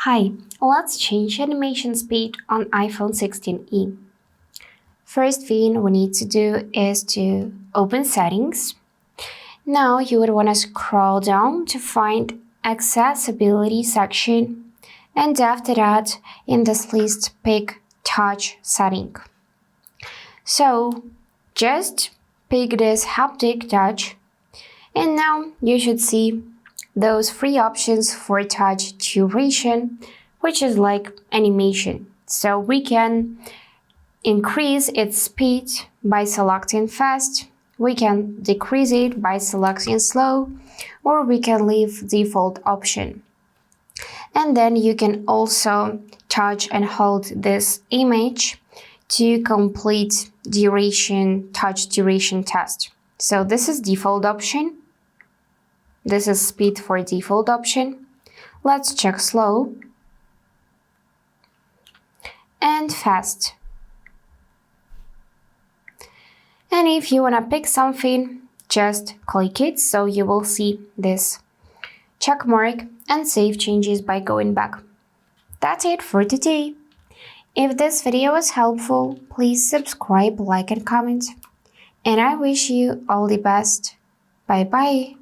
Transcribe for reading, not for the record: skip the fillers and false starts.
Hi, let's change animation speed on iPhone 16e. First thing we need to do is to open settings. Now you would want to scroll down to find accessibility section, and after that in this list pick touch setting. So just pick this haptic touch, and now you should see those three options for touch duration, which is like animation. So we can increase its speed by selecting fast, we can decrease it by selecting slow, or we can leave default option. And then you can also touch and hold this image to complete touch duration test. So this is default option. This is speed for default option. Let's check slow and fast. And if you want to pick something, just click it so you will see this check mark and save changes by going back. That's it for today. If this video was helpful, please subscribe, like and comment. And I wish you all the best. Bye bye.